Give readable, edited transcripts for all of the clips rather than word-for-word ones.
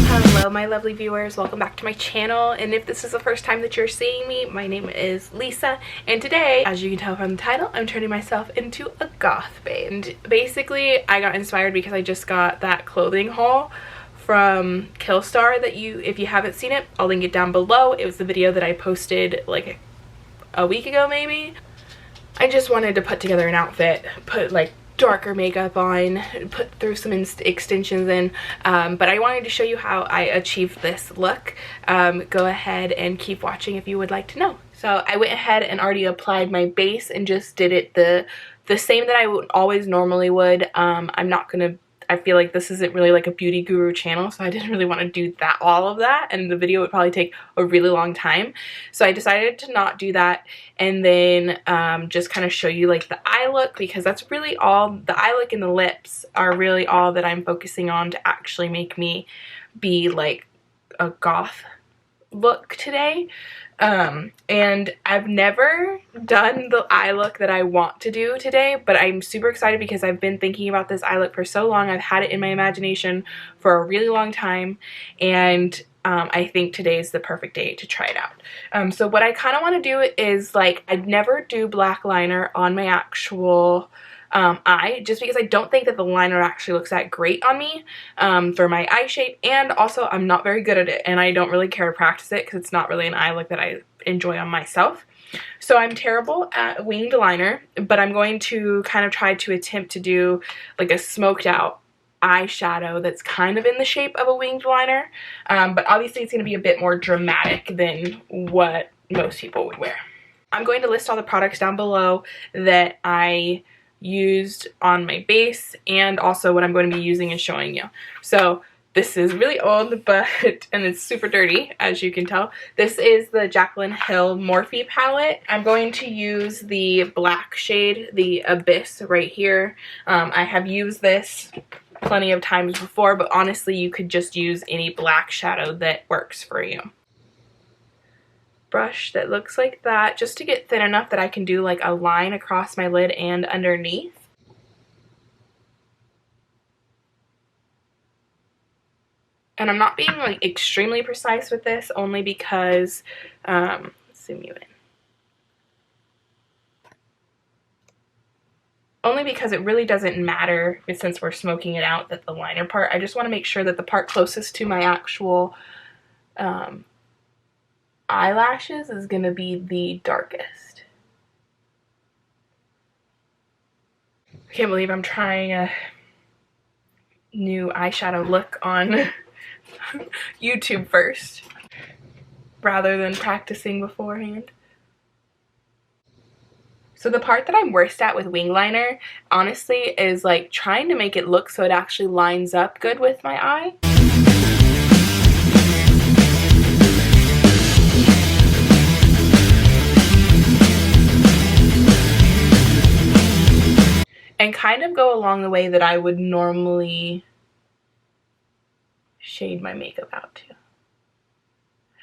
Hello my lovely viewers, welcome back to my channel, and if this is the first time that you're seeing me, my name is Lisa, and today, as you can tell from the title, I'm turning myself into a goth babe. And basically I got inspired because I just got that clothing haul from Killstar that if you haven't seen it, I'll link it down below. It was the video that I posted like a week ago maybe. I just wanted to put together an outfit, put like darker makeup on, throw some extensions in, but I wanted to show you how I achieved this look. Go ahead and keep watching if you would like to know. So I went ahead and already applied my base and just did it the same that I would always normally would. I feel like this isn't really like a beauty guru channel, so I didn't really want to do all of that, and the video would probably take a really long time. So I decided to not do that, and then just kind of show you like the eye look, because that's really all. The eye look and the lips are really all that I'm focusing on to actually make me be like a goth look today. And I've never done the eye look that I want to do today, but I'm super excited because I've been thinking about this eye look for so long. I've had it in my imagination for a really long time, and I think today is the perfect day to try it out. So what I kind of want to do is, like, I'd never do black liner on my actual eye, just because I don't think that the liner actually looks that great on me for my eye shape, and also I'm not very good at it, and I don't really care to practice it because it's not really an eye look that I enjoy on myself. So I'm terrible at winged liner, but I'm going to kind of try to attempt to do like a smoked out eyeshadow that's kind of in the shape of a winged liner, but obviously it's going to be a bit more dramatic than what most people would wear. I'm going to list all the products down below that I used on my base, and also what I'm going to be using and showing you. So this is really old, and it's super dirty, as you can tell. This is the Jaclyn Hill Morphe palette. I'm going to use the black shade, the Abyss, right here. I have used this plenty of times before, but honestly you could just use any black shadow that works for you. Brush that looks like that, just to get thin enough that I can do like a line across my lid and underneath. And I'm not being like extremely precise with this, only because let's zoom you in. Only because it really doesn't matter, since we're smoking it out, that the liner part, I just want to make sure that the part closest to my actual eyelashes is going to be the darkest. I can't believe I'm trying a new eyeshadow look on YouTube first rather than practicing beforehand. So the part that I'm worst at with wing liner, honestly, is like trying to make it look so it actually lines up good with my eye. And kind of go along the way that I would normally shade my makeup out to.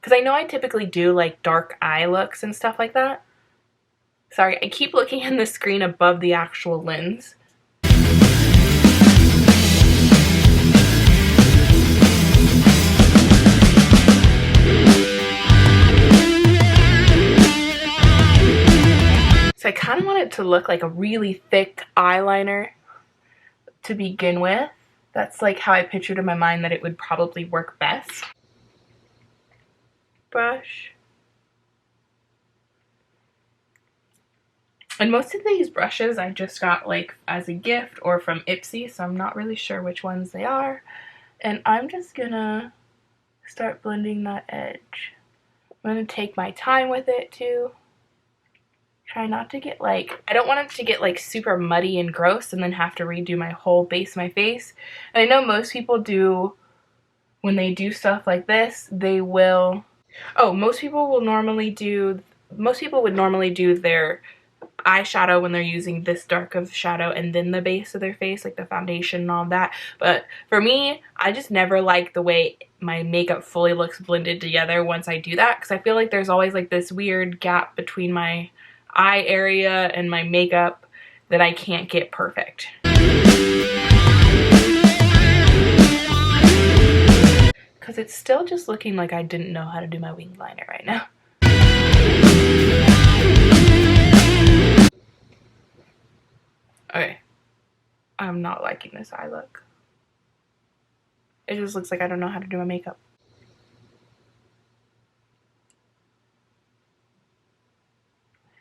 Because I know I typically do like dark eye looks and stuff like that. Sorry, I keep looking in the screen above the actual lens. So I kind of want it to look like a really thick eyeliner to begin with. That's like how I pictured in my mind that it would probably work best. Brush. And most of these brushes I just got like as a gift or from Ipsy, so I'm not really sure which ones they are. And I'm just gonna start blending that edge. I'm gonna take my time with it too. Try not to get like, I don't want it to get like super muddy and gross and then have to redo my whole base of my face. And I know most people do, when they do stuff like this, they will, most people would normally do their eyeshadow when they're using this dark of shadow and then the base of their face, like the foundation and all that. But for me, I just never like the way my makeup fully looks blended together once I do that, because I feel like there's always like this weird gap between my eye area and my makeup that I can't get perfect. it's still just looking like I didn't know how to do my wing liner right now. Okay. I'm not liking this eye look. It just looks like I don't know how to do my makeup.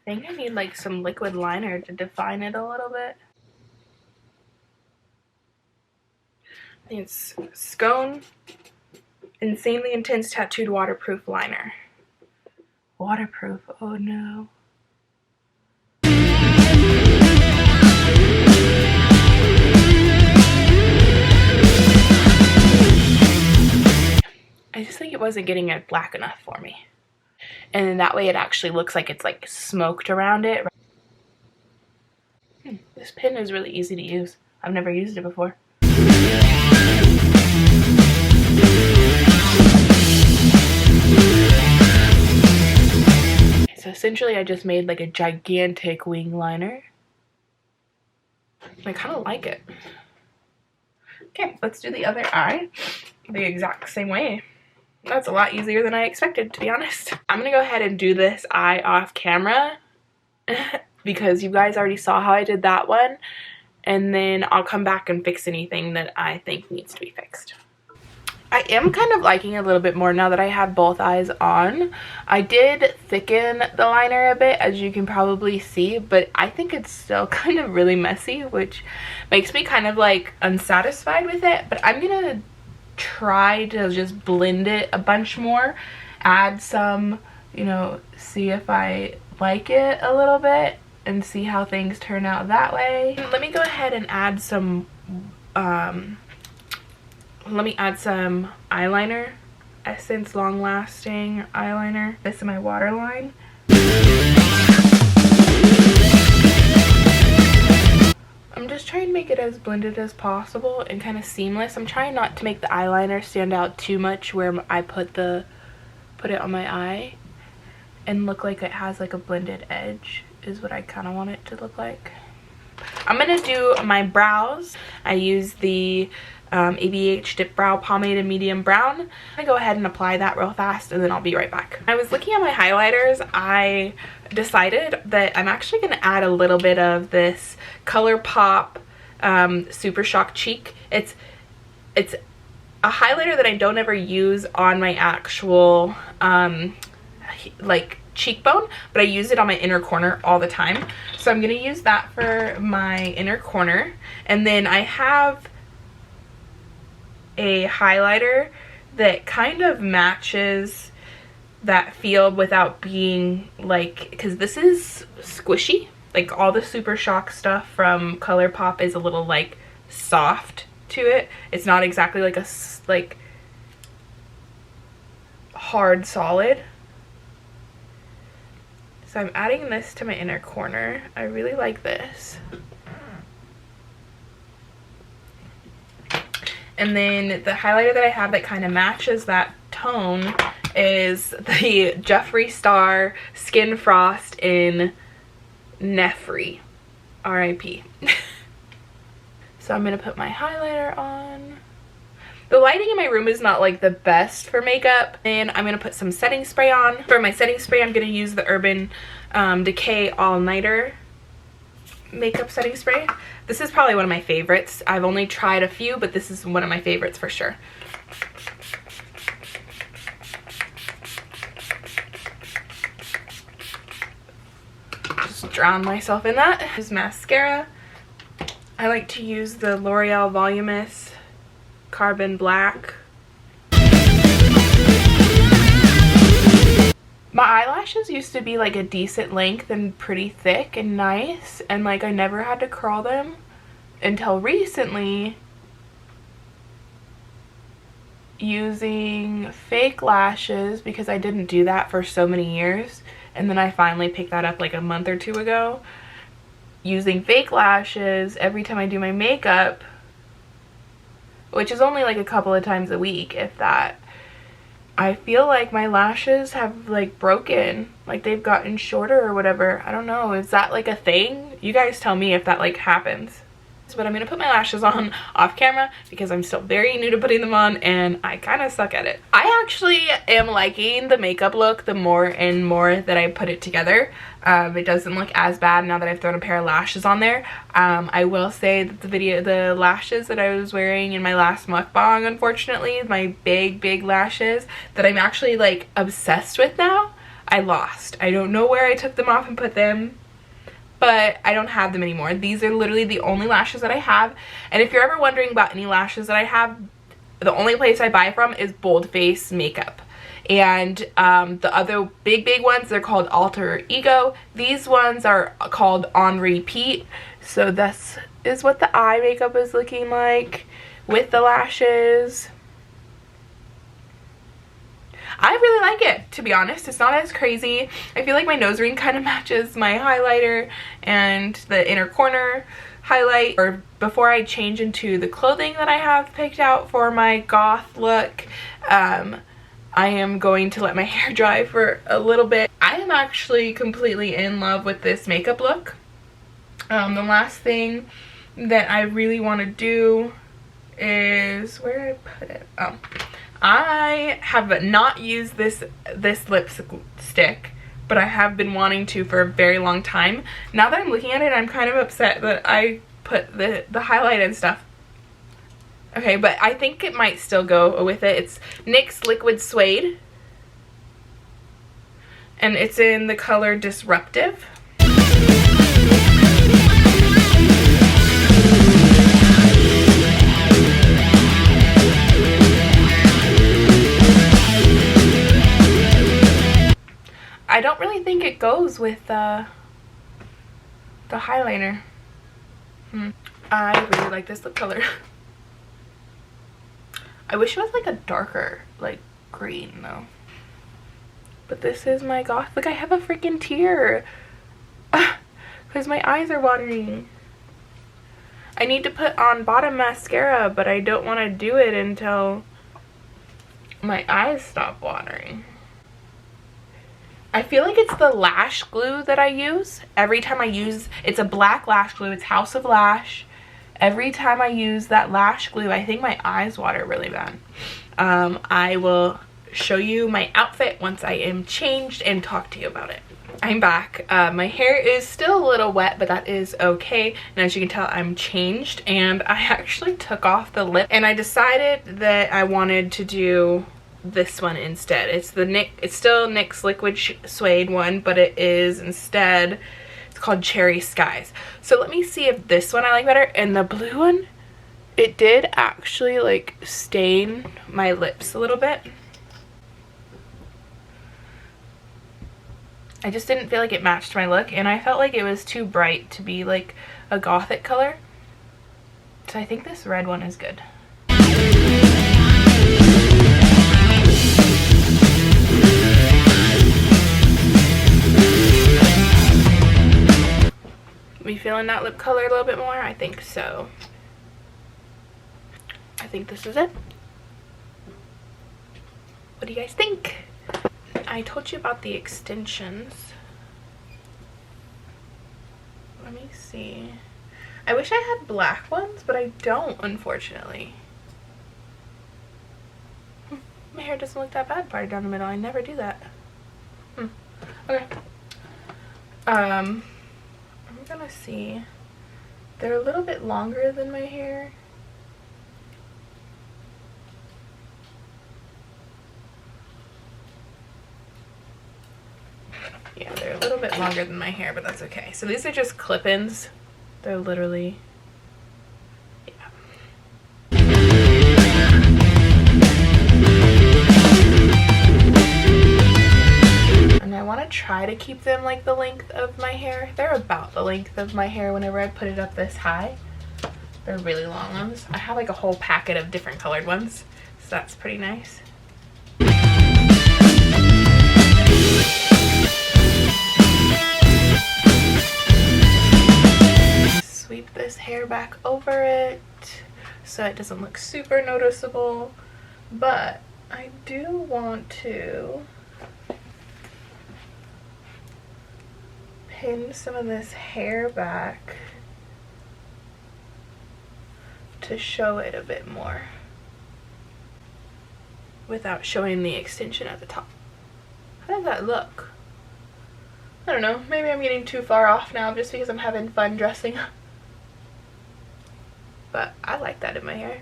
I think I need like some liquid liner to define it a little bit. I think it's Scone Insanely Intense Tattooed Waterproof Liner. Waterproof, oh no. I just think it wasn't getting it black enough for me. And then that way it actually looks like it's like smoked around it. This pen is really easy to use. I've never used it before. So essentially I just made like a gigantic wing liner. I kind of like it. Okay, let's do the other eye the exact same way. That's a lot easier than I expected, to be honest. I'm gonna go ahead and do this eye off camera because you guys already saw how I did that one, and then I'll come back and fix anything that I think needs to be fixed. I am kind of liking it a little bit more now that I have both eyes on. I did thicken the liner a bit, as you can probably see, but I think it's still kind of really messy, which makes me kind of like unsatisfied with it. But I'm gonna try to just blend it a bunch more, add some, you know, see if I like it a little bit and see how things turn out that way. Let me go ahead and add some eyeliner, Essence Long Lasting eyeliner. This is my waterline. I'm just trying to make it as blended as possible and kind of seamless. I'm trying not to make the eyeliner stand out too much where I put it on my eye and look like it has like a blended edge is what I kind of want it to look like. I'm gonna do my brows. I use the ABH Dipbrow Pomade in medium brown. I'm gonna go ahead and apply that real fast and then I'll be right back. I was looking at my highlighters. I decided that I'm actually gonna add a little bit of this ColourPop Super Shock Cheek. It's a highlighter that I don't ever use on my actual like cheekbone, but I use it on my inner corner all the time. So I'm gonna use that for my inner corner, and then I have a highlighter that kind of matches that feel without being like, because this is squishy, like all the Super Shock stuff from ColourPop is a little like soft to it. It's not exactly like a like hard solid. So I'm adding this to my inner corner. I really like this. And then the highlighter that I have that kind of matches that tone is the Jeffree Star Skin Frost in Nefri. R.I.P. So I'm going to put my highlighter on. The lighting in my room is not like the best for makeup. And I'm going to put some setting spray on. For my setting spray, I'm going to use the Urban Decay All Nighter makeup setting spray. This is probably one of my favorites. I've only tried a few, but this is one of my favorites for sure. Just drown myself in that. This is mascara. I like to use the L'Oreal Voluminous Carbon Black. My eyelashes used to be like a decent length and pretty thick and nice, and like I never had to curl them until recently, using fake lashes, because I didn't do that for so many years, and then I finally picked that up like a month or two ago. Using fake lashes every time I do my makeup, which is only like a couple of times a week, if that, I feel like my lashes have like broken, like they've gotten shorter or whatever. I don't know, is that like a thing? You guys tell me if that like happens. But I'm gonna put my lashes on off camera because I'm still very new to putting them on and I kind of suck at it. I actually am liking the makeup look the more and more that I put it together. It doesn't look as bad now that I've thrown a pair of lashes on there. I will say that the lashes that I was wearing in my last mukbang, unfortunately, my big lashes that I'm actually like obsessed with now, I lost. I don't know where I took them off and put them, but I don't have them anymore. These are literally the only lashes that I have. And if you're ever wondering about any lashes that I have, the only place I buy from is Boldface makeup. And the other big ones, they're called Alter Ego. These ones are called On Repeat. So this is what the eye makeup is looking like with the lashes. I really like it, to be honest. It's not as crazy. I feel like my nose ring kind of matches my highlighter and the inner corner highlight. Or before I change into the clothing that I have picked out for my goth look, I am going to let my hair dry for a little bit. I am actually completely in love with this makeup look. The last thing that I really want to do is, where did I put it? Oh. I have not used this lipstick, but I have been wanting to for a very long time. Now that I'm looking at it, I'm kind of upset that I put the highlight and stuff. Okay, but I think it might still go with it. It's NYX Liquid Suede, and it's in the color Disruptive. I don't really think it goes with the highliner. I really like this lip color. I wish it was like a darker, like green though. But this is my goth. Look, I have a freaking tear because my eyes are watering. I need to put on bottom mascara, but I don't want to do it until my eyes stop watering. I feel like it's the lash glue that I use. Every time I use, it's a black lash glue. It's House of Lash. Every time I use that lash glue, I think my eyes water really bad. I will show you my outfit once I am changed and talk to you about it. I'm back. My hair is still a little wet, but that is okay. And as you can tell, I'm changed. And I actually took off the lip. And I decided that I wanted to do this one instead. It's still NYX Liquid Suede one, but it is instead, it's called Cherry Skies. So let me see if this one I like better. And the blue one, it did actually like stain my lips a little bit. I just didn't feel like it matched my look, and I felt like it was too bright to be like a gothic color. So I think this red one is good. Me feeling that lip color a little bit more? I think so. I think this is it. What do you guys think? I told you about the extensions. Let me see. I wish I had black ones, but I don't, unfortunately. My hair doesn't look that bad parted down the middle. I never do that. Okay. I'm gonna see. They're a little bit longer than my hair. Yeah, they're a little bit longer than my hair, but that's okay. So these are just clip-ins. They're literally, yeah. And I want to try to keep them like the length of my hair. They're about the length of my hair whenever I put it up this high. They're really long ones. I have like a whole packet of different colored ones, so that's pretty nice. Sweep this hair back over it so it doesn't look super noticeable, but I do want to pin some of this hair back to show it a bit more without showing the extension at the top. How does that look? I don't know, maybe I'm getting too far off now just because I'm having fun dressing up. But I like that in my hair.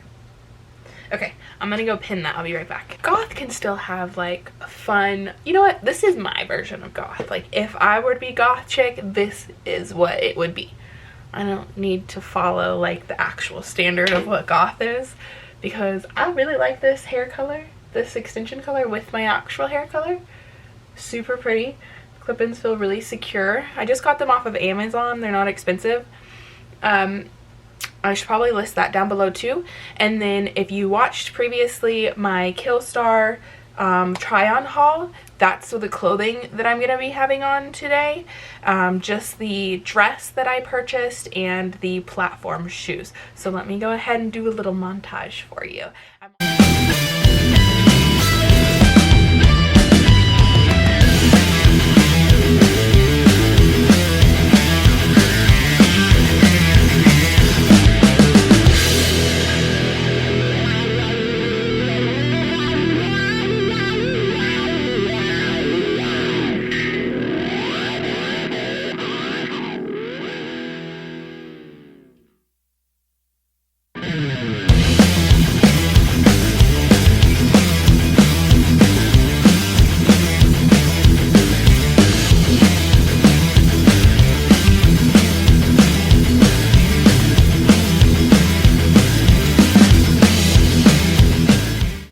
Okay, I'm gonna go pin that. I'll be right back. Goth can still have like fun, you know what, this is my version of goth. Like if I were to be goth chick, this is what it would be. I don't need to follow like the actual standard of what goth is, because I really like this hair color, this extension color with my actual hair color. Super pretty. Clip-ins feel really secure. I just got them off of Amazon. They're not expensive. I should probably list that down below too. And then if you watched previously my Killstar try on haul, that's the clothing that I'm going to be having on today. Just the dress that I purchased and the platform shoes. So let me go ahead and do a little montage for you.